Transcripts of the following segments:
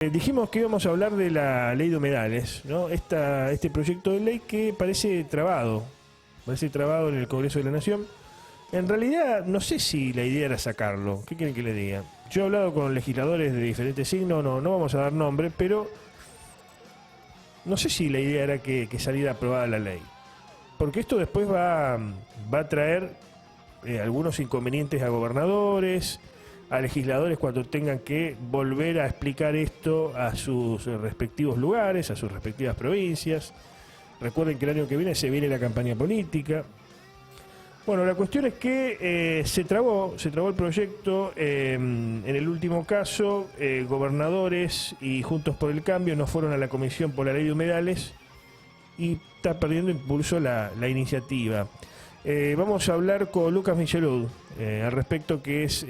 Dijimos que íbamos a hablar de la ley de humedales, ¿no? Este proyecto de ley que parece trabado en el Congreso de la Nación. En realidad, no sé si la idea era sacarlo. ¿Qué quieren que le diga? Yo he hablado con legisladores de diferentes signos, no vamos a dar nombre, pero no sé si la idea era que saliera aprobada la ley. Porque esto después va a traer algunos inconvenientes a gobernadores, a legisladores cuando tengan que volver a explicar esto a sus respectivos lugares, a sus respectivas provincias. Recuerden que el año que viene se viene la campaña política. Bueno, la cuestión es que se trabó el proyecto. En el último caso, gobernadores y Juntos por el Cambio no fueron a la comisión por la ley de humedales y está perdiendo impulso la iniciativa. Vamos a hablar con Lucas Michelud al respecto, que es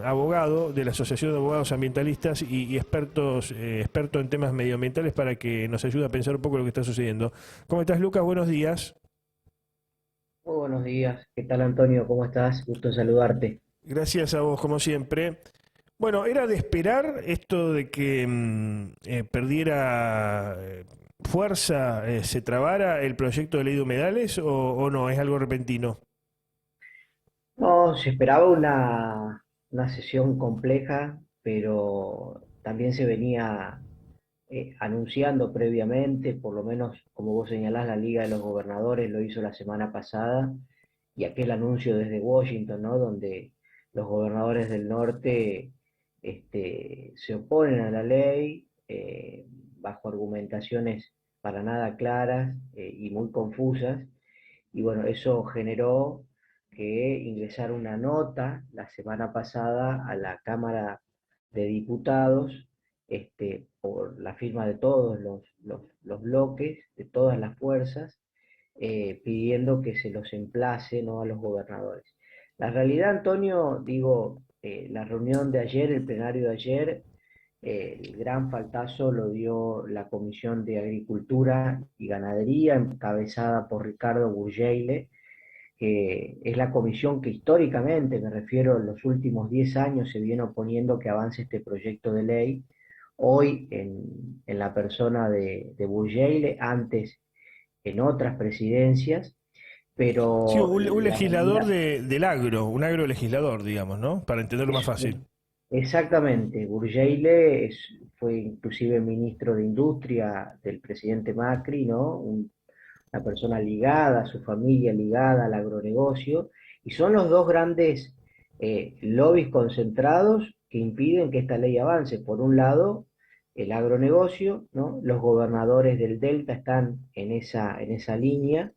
abogado de la Asociación de Abogados Ambientalistas y experto en temas medioambientales, para que nos ayude a pensar un poco lo que está sucediendo. ¿Cómo estás, Lucas? Buenos días. Muy buenos días, ¿qué tal Antonio? ¿Cómo estás? Gusto en saludarte. Gracias a vos, como siempre. Bueno, ¿era de esperar esto de que perdiera fuerza, se trabara el proyecto de ley de humedales o no? ¿Es algo repentino? No, se esperaba una sesión compleja, pero también se venía anunciando previamente, por lo menos como vos señalás, la Liga de los Gobernadores lo hizo la semana pasada, y aquel anuncio desde Washington, ¿no? Donde los gobernadores del norte se oponen a la ley bajo argumentaciones para nada claras y muy confusas. Y bueno, eso generó que ingresara una nota la semana pasada a la Cámara de Diputados, por la firma de todos los bloques, de todas las fuerzas, pidiendo que se los emplace, ¿no?, a los gobernadores. La realidad, Antonio, digo, la reunión de ayer, el plenario de ayer, el gran faltazo lo dio la Comisión de Agricultura y Ganadería, encabezada por Ricardo Burgeile, que es la comisión que históricamente, me refiero, en los últimos 10 años se viene oponiendo que avance este proyecto de ley. Hoy en la persona de Burgeile, antes en otras presidencias, Sí, pero un la legislador realidad del agro, un agrolegislador, digamos, ¿no? Para entenderlo más es fácil. exactamente. Burgeile fue inclusive ministro de Industria del presidente Macri, ¿no? Una persona ligada, su familia ligada al agronegocio, y son los dos grandes lobbies concentrados que impiden que esta ley avance. Por un lado, el agronegocio, ¿no? Los gobernadores del Delta están en esa línea,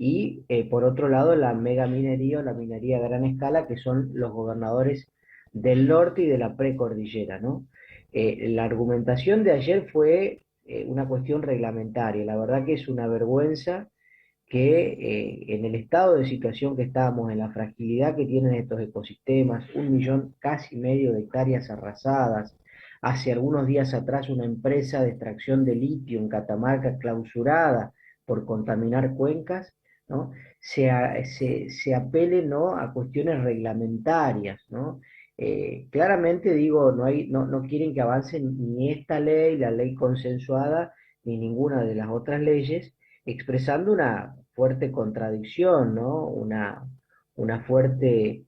y por otro lado, la megaminería o la minería a gran escala, que son los gobernadores del norte y de la precordillera, ¿no? La argumentación de ayer fue una cuestión reglamentaria. La verdad que es una vergüenza que en el estado de situación que estamos, en la fragilidad que tienen estos ecosistemas, 1,5 millones de hectáreas arrasadas, hace algunos días atrás una empresa de extracción de litio en Catamarca clausurada por contaminar cuencas, ¿no? Se apele, ¿no?, a cuestiones reglamentarias, ¿no? Claramente digo, no quieren que avance ni esta ley, la ley consensuada, ni ninguna de las otras leyes, expresando una fuerte contradicción, ¿no? Una fuerte,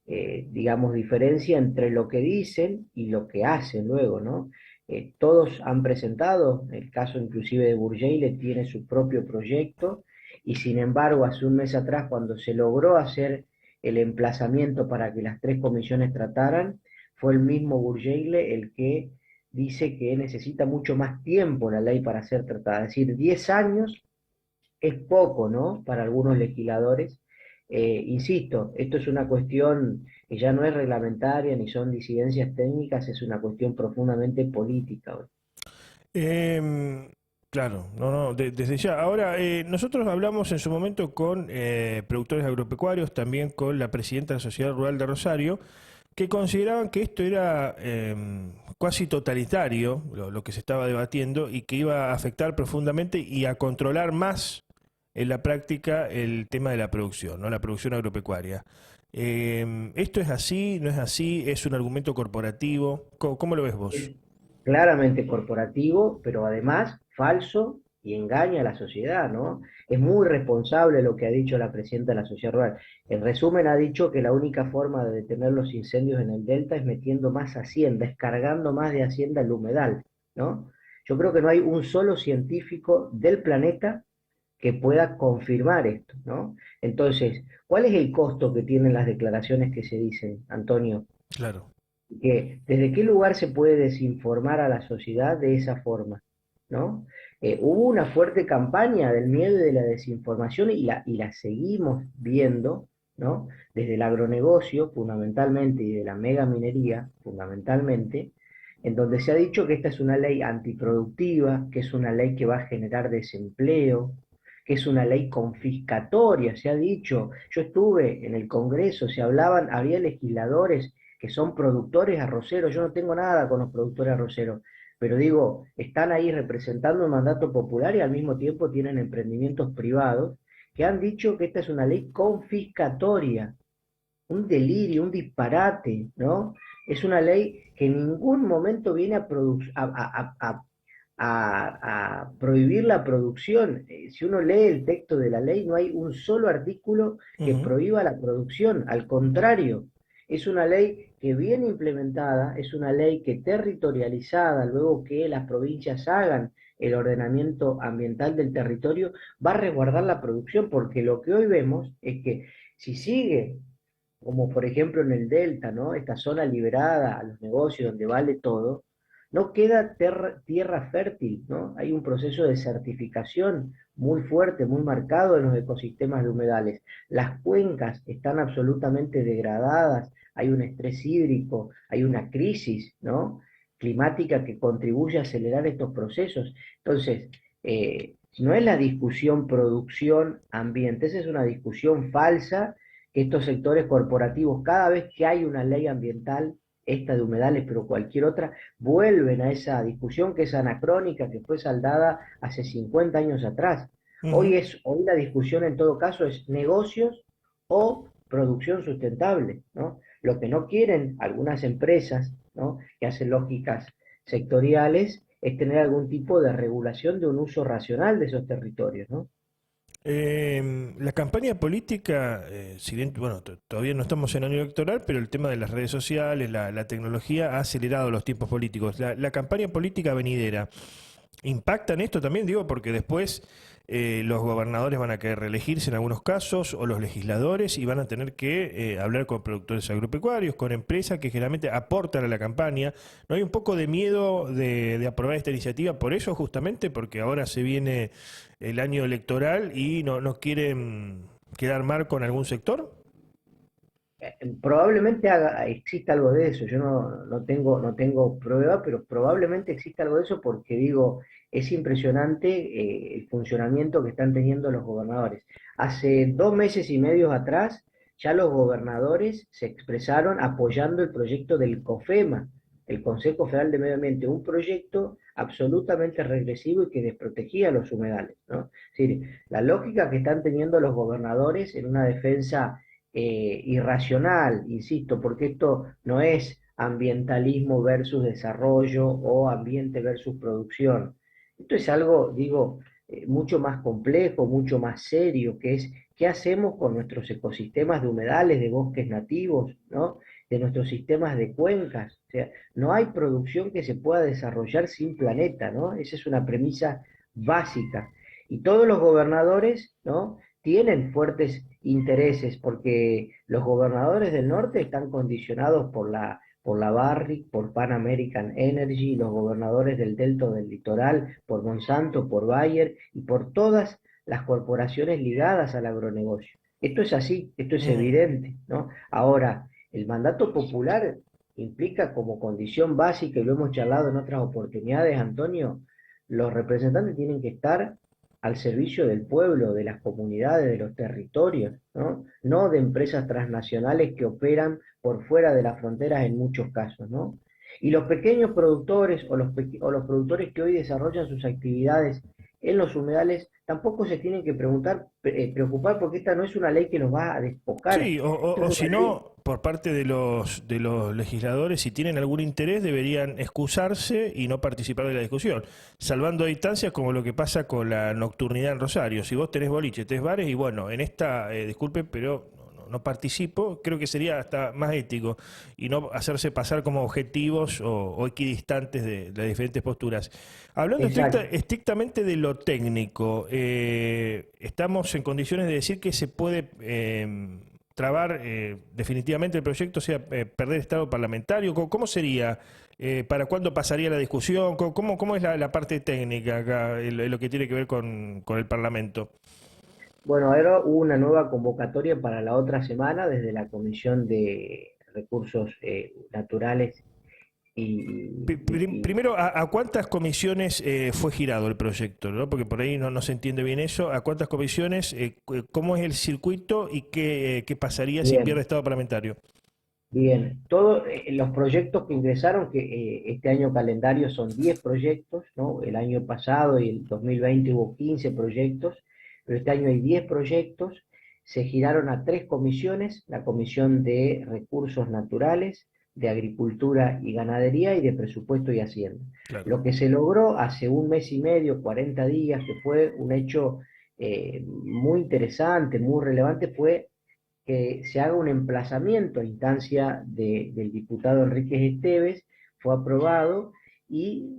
digamos, diferencia entre lo que dicen y lo que hacen luego, ¿no? Todos han presentado, el caso inclusive de Burgeile tiene su propio proyecto, y sin embargo, hace un mes atrás, cuando se logró hacer el emplazamiento para que las tres comisiones trataran, fue el mismo Burgeile el que dice que necesita mucho más tiempo la ley para ser tratada. Es decir, 10 años es poco, ¿no?, para algunos legisladores. Insisto, esto es una cuestión que ya no es reglamentaria ni son disidencias técnicas, es una cuestión profundamente política hoy. Em, claro, no, desde ya. Ahora, nosotros hablamos en su momento con productores agropecuarios, también con la presidenta de la Sociedad Rural de Rosario, que consideraban que esto era cuasi totalitario, lo que se estaba debatiendo, y que iba a afectar profundamente y a controlar más en la práctica el tema de la producción, ¿no? La producción agropecuaria. ¿Esto es así? ¿No es así? ¿Es un argumento corporativo? ¿Cómo lo ves vos? Es claramente corporativo, pero además falso y engaña a la sociedad, ¿no? Es muy responsable lo que ha dicho la presidenta de la Sociedad Rural. En resumen, ha dicho que la única forma de detener los incendios en el delta es metiendo más hacienda, es cargando más de hacienda el humedal, ¿no? Yo creo que no hay un solo científico del planeta que pueda confirmar esto, ¿no? Entonces, ¿cuál es el costo que tienen las declaraciones que se dicen, Antonio? Claro. Que desde qué lugar se puede desinformar a la sociedad de esa forma, ¿no? Hubo una fuerte campaña del miedo y de la desinformación y la seguimos viendo, ¿no? Desde el agronegocio, fundamentalmente, y de la megaminería, fundamentalmente, en donde se ha dicho que esta es una ley antiproductiva, que es una ley que va a generar desempleo, que es una ley confiscatoria, se ha dicho. Yo estuve en el Congreso, se hablaban, había legisladores que son productores arroceros. Yo no tengo nada con los productores arroceros, pero digo, están ahí representando un mandato popular y al mismo tiempo tienen emprendimientos privados que han dicho que esta es una ley confiscatoria, un delirio, un disparate, ¿no? Es una ley que en ningún momento viene a prohibir la producción. Si uno lee el texto de la ley, no hay un solo artículo que Ujú. prohíba la producción. Al contrario, es una ley que bien implementada, es una ley que territorializada, luego que las provincias hagan el ordenamiento ambiental del territorio, va a resguardar la producción, porque lo que hoy vemos es que si sigue como por ejemplo en el Delta, ¿no? Esta zona liberada a los negocios donde vale todo, no queda tierra fértil, ¿no? Hay un proceso de certificación muy fuerte, muy marcado en los ecosistemas de humedales. Las cuencas están absolutamente degradadas, hay un estrés hídrico, hay una crisis, ¿no? Climática que contribuye a acelerar estos procesos. Entonces, no es la discusión producción-ambiente, esa es una discusión falsa que estos sectores corporativos, cada vez que hay una ley ambiental, esta de humedales, pero cualquier otra, vuelven a esa discusión que es anacrónica, que fue saldada hace 50 años atrás. Ujú. Hoy la discusión en todo caso es negocios o producción sustentable, ¿no? Lo que no quieren algunas empresas, ¿no? Que hacen lógicas sectoriales es tener algún tipo de regulación de un uso racional de esos territorios, ¿no? La campaña política, si bien, bueno, todavía no estamos en año electoral, pero el tema de las redes sociales, la tecnología ha acelerado los tiempos políticos. La campaña política venidera, ¿impacta en esto también? Digo, porque después los gobernadores van a querer reelegirse en algunos casos, o los legisladores, y van a tener que hablar con productores agropecuarios, con empresas que generalmente aportan a la campaña. ¿No hay un poco de miedo de aprobar esta iniciativa por eso, justamente? Porque ahora se viene el año electoral y no quieren quedar mal con algún sector. Probablemente exista algo de eso. Yo no tengo prueba, pero probablemente exista algo de eso porque digo, es impresionante el funcionamiento que están teniendo los gobernadores. Hace 2 meses y medio atrás, ya los gobernadores se expresaron apoyando el proyecto del COFEMA, el Consejo Federal de Medio Ambiente, un proyecto absolutamente regresivo y que desprotegía los humedales, ¿no? Es decir, la lógica que están teniendo los gobernadores en una defensa irracional, insisto, porque esto no es ambientalismo versus desarrollo o ambiente versus producción. Esto es algo, digo, mucho más complejo, mucho más serio, que es qué hacemos con nuestros ecosistemas de humedales, de bosques nativos, ¿no? De nuestros sistemas de cuencas. O sea, no hay producción que se pueda desarrollar sin planeta, ¿no? Esa es una premisa básica. Y todos los gobernadores, ¿no? Tienen fuertes intereses, porque los gobernadores del norte están condicionados por la Barrick, por Pan American Energy, los gobernadores del delta del litoral, por Monsanto, por Bayer y por todas las corporaciones ligadas al agronegocio. Esto es así, esto es Mm. evidente, ¿no? Ahora, el mandato popular implica como condición básica, y lo hemos charlado en otras oportunidades, Antonio, los representantes tienen que estar al servicio del pueblo, de las comunidades, de los territorios, ¿no? No de empresas transnacionales que operan por fuera de las fronteras en muchos casos, ¿no? Y los pequeños productores o los productores que hoy desarrollan sus actividades en los humedales tampoco se tienen que preocupar porque esta no es una ley que nos va a despojar. Sí, Esto es o una si ley. no, por parte de los legisladores, si tienen algún interés, deberían excusarse y no participar de la discusión, salvando distancias como lo que pasa con la nocturnidad en Rosario. Si vos tenés boliche, tenés bares, y bueno, en esta, disculpe, pero no participo, creo que sería hasta más ético y no hacerse pasar como objetivos o equidistantes de las diferentes posturas. Hablando Exacto. estrictamente de lo técnico, estamos en condiciones de decir que se puede trabar definitivamente el proyecto, o sea, perder estado parlamentario. ¿Cómo sería? ¿Para cuándo pasaría la discusión? ¿Cómo es la parte técnica acá, en lo que tiene que ver con el Parlamento? Bueno, ahora hubo una nueva convocatoria para la otra semana desde la Comisión de Recursos Naturales y Primero, ¿a cuántas comisiones fue girado el proyecto? ¿No? Porque por ahí no se entiende bien eso. ¿A cuántas comisiones? ¿Cómo es el circuito y qué pasaría si pierde bien, estado parlamentario? bien. Todos los proyectos que ingresaron, que este año calendario son 10 proyectos, ¿no? El año pasado y el 2020 hubo 15 proyectos, pero este año hay 10 proyectos. Se giraron a tres comisiones: la Comisión de Recursos Naturales, de Agricultura y Ganadería y de Presupuesto y Hacienda. Claro. Lo que se logró hace un mes y medio, 40 días, que fue un hecho muy interesante, muy relevante, fue que se haga un emplazamiento a instancia del diputado Enríquez Esteves. Fue aprobado y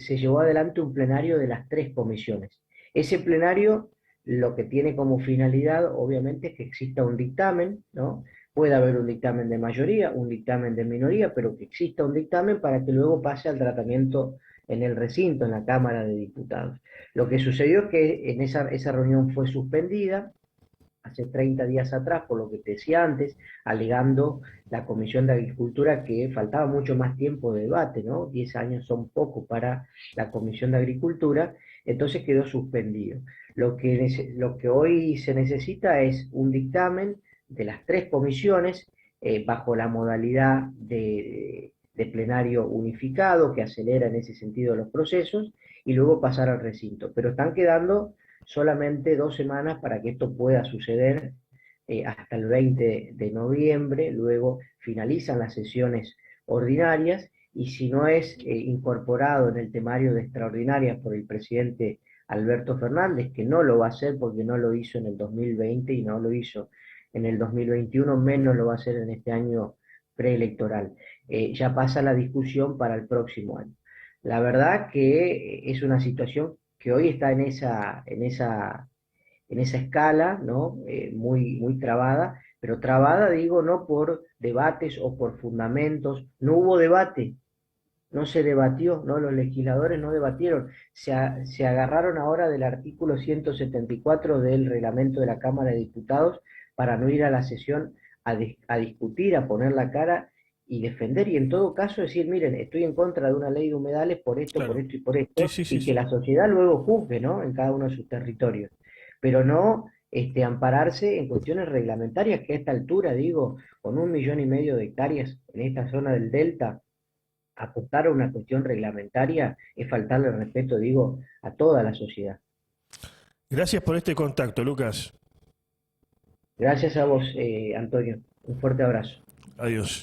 se llevó adelante un plenario de las tres comisiones. Ese plenario lo que tiene como finalidad, obviamente, es que exista un dictamen, ¿no? Puede haber un dictamen de mayoría, un dictamen de minoría, pero que exista un dictamen para que luego pase al tratamiento en el recinto, en la Cámara de Diputados. Lo que sucedió es que en esa reunión fue suspendida hace 30 días atrás, por lo que te decía antes, alegando la Comisión de Agricultura que faltaba mucho más tiempo de debate, ¿no? 10 años son poco para la Comisión de Agricultura, entonces quedó suspendido. Lo que hoy se necesita es un dictamen de las tres comisiones bajo la modalidad de plenario unificado que acelera en ese sentido los procesos y luego pasar al recinto. Pero están quedando solamente 2 semanas para que esto pueda suceder hasta el 20 de noviembre, luego finalizan las sesiones ordinarias y si no es incorporado en el temario de extraordinarias por el presidente Alberto Fernández, que no lo va a hacer porque no lo hizo en el 2020 y no lo hizo en el 2021, menos lo va a hacer en este año preelectoral. Ya pasa la discusión para el próximo año. La verdad que es una situación que hoy está en esa escala, ¿no? Muy trabada, pero trabada, digo, no por debates o por fundamentos. No hubo debate, no se debatió, ¿no? Los legisladores no debatieron. Se agarraron ahora del artículo 174 del reglamento de la Cámara de Diputados para no ir a la sesión a discutir, a poner la cara y defender, y en todo caso decir, miren, estoy en contra de una ley de humedales por Claro. esto y por Sí, esto, sí, sí, y que sí. la sociedad luego juzgue, ¿no? En cada uno de sus territorios. Pero no ampararse en cuestiones reglamentarias que a esta altura, digo, con 1,5 millones de hectáreas en esta zona del delta, apostar a una cuestión reglamentaria es faltarle el respeto, digo, a toda la sociedad. Gracias por este contacto, Lucas. Gracias a vos, Antonio. Un fuerte abrazo. Adiós.